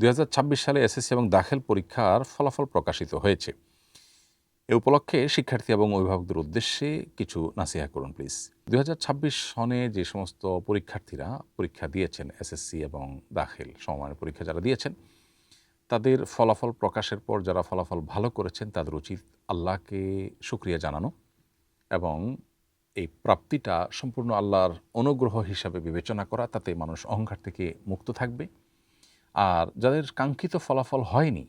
2026 সালে এসএসসি এবং দাখিল পরীক্ষার ফলাফল প্রকাশিত হয়েছে। এ উপলক্ষে শিক্ষার্থী এবং অভিভাবকদের উদ্দেশ্যে কিছু নাসিহা করুন প্লিজ। 2026 সনে যে সমস্ত পরীক্ষার্থীরা পরীক্ষা দিয়েছেন, এসএসসি এবং দাখিল সমমানের পরীক্ষা যারা দিয়েছেন, তাদের ফলাফল প্রকাশের পর যারা ফলাফল ভালো করেছেন তাদের উচিত আল্লাহকে শুকরিয়া জানানো এবং এই প্রাপ্তিটা সম্পূর্ণ আল্লাহর অনুগ্রহ হিসাবে বিবেচনা করা। তাতে মানুষ অহংকার থেকে মুক্ত থাকবে। আর যাদের কাঙ্ক্ষিত ফলাফল হয়নি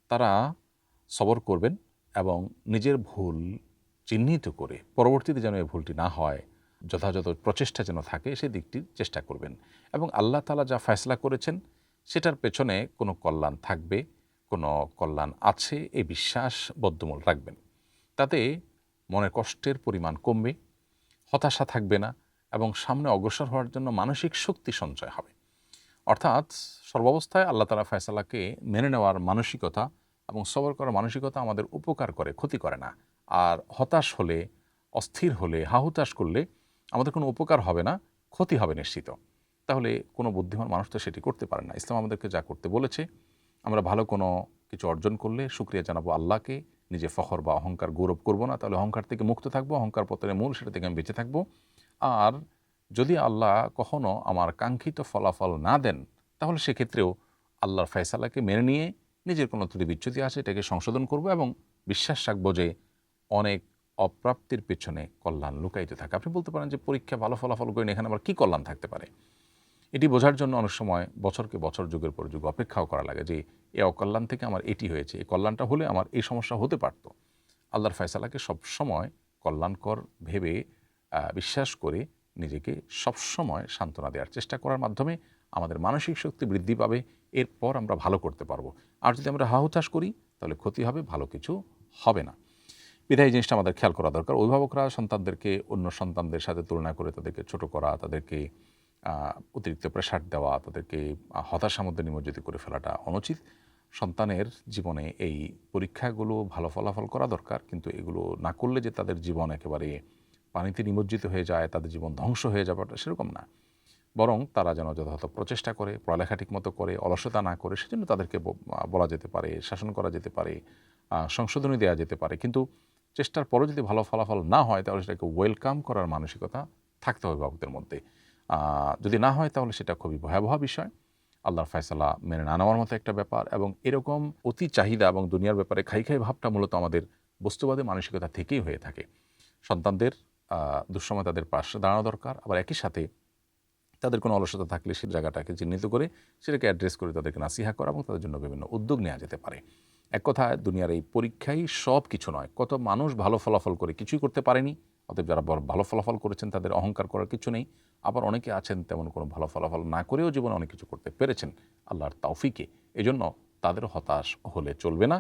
তারা সবর করবেন এবং নিজের ভুল চিহ্নিত করে পরবর্তীতে যেন এই ভুলটি না হয়, যথাযথ প্রচেষ্টা যেন থাকে সেই দিকটি চেষ্টা করবেন এবং আল্লাহ তাআলা যা ফয়সালা করেছেন সেটার পেছনে কোনো কল্যাণ থাকবে, কোনো কল্যাণ আছে এই বিশ্বাস বদ্ধমূল রাখবেন। তাতে মনের কষ্টের পরিমাণ কমবে, হতাশা থাকবে না এবং সামনে অগ্রসর হওয়ার জন্য মানসিক শক্তি সঞ্চয় হবে। অর্থাৎ সর্বাবস্থায় আল্লাহ তাআলা ফয়সালাকে মেনে নেওয়ার মানসিকতা এবং সবর করার মানসিকতা আমাদের উপকার করে, ক্ষতি করে না। আর হতাশ হলে, অস্থির হলে, হাহুতাশ করলে আমাদের কোনো উপকার হবে না, ক্ষতি হবে নিশ্চিত। তাহলে কোনো বুদ্ধিমান মানুষ তো সেটি করতে পারে না। ইসলাম আমাদেরকে যা করতে বলেছে, আমরা ভালো কোনো কিছু অর্জন করলে শুকরিয়া জানাবো আল্লাহকে, নিজে ফখর বা অহংকার গৌরব করব না, তাহলে অহংকার থেকে মুক্ত থাকবো, অহংকার পতনের মূল সেটা থেকে আমি বেঁচে থাকবো। আর যদি আল্লাহ কখনো আমার কাঙ্ক্ষিত ফলাফল না দেন তাহলে সেক্ষেত্রেও আল্লাহর ফয়সালাকে মেনে নিয়ে নিজের কোনো ত্রুটি বিচ্যুতি আছে এটাকে সংশোধন করব এবং বিশ্বাস রাখবো যে অনেক অপ্রাপ্তির পেছনে কল্যাণ লুকাইতে থাকে। আপনি বলতে পারেন যে পরীক্ষা ভালো ফলাফল করেন, এখানে আবার কী কল্যাণ থাকতে পারে? এটি বোঝার জন্য অনেক সময় বছরকে বছর, যুগের পর যুগ অপেক্ষাও করা লাগে যে এই অকল্যাণ থেকে আমার এটি হয়েছে, এই কল্যাণটা হলে আমার এই সমস্যা হতে পারত। আল্লাহর ফয়সালাকে সবসময় কল্যাণকর ভেবে বিশ্বাস করে নিজেকে সবসময় সান্ত্বনা দেওয়ার চেষ্টা করার মাধ্যমে আমাদের মানসিক শক্তি বৃদ্ধি পাবে। এরপর আমরা ভালো করতে পারবো। আর যদি আমরা হাহুতাশ করি তাহলে ক্ষতি হবে, ভালো কিছু হবে না। বিধায় এই জিনিসটা আমাদের খেয়াল করা দরকার। অভিভাবকরা সন্তানদেরকে অন্য সন্তানদের সাথে তুলনা করে তাদেরকে ছোট করা, তাদেরকে অতিরিক্ত প্রেশার দেওয়া, তাদেরকে হতাশার মধ্যে নিমজ্জিত করে ফেলাটা অনুচিত। সন্তানের জীবনে এই পরীক্ষাগুলো ভালো ফলাফল করা দরকার, কিন্তু এগুলো না করলে যে তাদের জীবন একেবারে পানিতে নিমজ্জিত হয়ে যায়, তাদের জীবন ধ্বংস হয়ে যাওয়াটা সেরকম না। বরং তারা যেন যথাযথ প্রচেষ্টা করে, পড়ালেখা ঠিকমতো করে, অলসতা না করে, সেজন্য তাদেরকে বলা যেতে পারে, শাসন করা যেতে পারে, সংশোধনী দেওয়া যেতে পারে। কিন্তু চেষ্টার পরও যদি ভালো ফলাফল না হয় তাহলে সেটাকে ওয়েলকাম করার মানসিকতা থাকতে হবে অভিভাবকদের মধ্যে। যদি না হয় তাহলে সেটা খুবই ভয়াবহ বিষয়, আল্লাহর ফয়সালা মেনে না নেওয়ার মতো একটা ব্যাপার। এবং এরকম অতি চাহিদা এবং দুনিয়ার ব্যাপারে খাই খাই ভাবটা মূলত আমাদের বস্তুবাদী মানসিকতা থেকেই হয়ে থাকে। সন্তানদের দুঃসময় তাদের পাশে দাঁড়ানো দরকার, আবার একই সাথে তাদের কোনো অলসতা থাকলে সেই জায়গাটাকে চিহ্নিত করে সেটাকে অ্যাড্রেস করে তাদেরকে নাসিহা করা এবং তাদের জন্য বিভিন্ন উদ্যোগ নেওয়া যেতে পারে। এক কথায় দুনিয়ার এই পরীক্ষাই সব কিছু নয়। কত মানুষ ভালো ফলাফল করে কিছুই করতে পারেনি, অতএব যারা ভালো ফলাফল করেছেন তাদের অহংকার করার কিছু নেই। আবার অনেকে আছেন তেমন কোনো ভালো ফলাফল না করেও জীবনে অনেক কিছু করতে পেরেছেন আল্লাহর তৌফিকে। এজন্য তাদের হতাশ হলে চলবে না।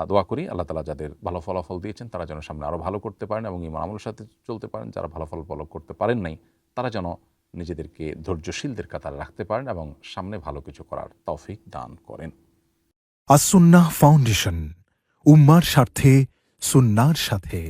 দোয়া করি আল্লাহ তাআলা যাদের ভালো ফলাফল দিয়েছেন তারা যেন সামনে আরও ভালো করতে পারেন এবং ঈমান আমলের সাথে চলতে পারেন। যারা ভালো ফলাফল করতে পারেন নাই তারা যেন নিজেদেরকে ধৈর্যশীলদের কাতারে রাখতে পারেন এবং সামনে ভালো কিছু করার তৌফিক দান করেন। আস-সুন্নাহ ফাউন্ডেশন, উম্মার স্বার্থে সুন্নাহর সাথে।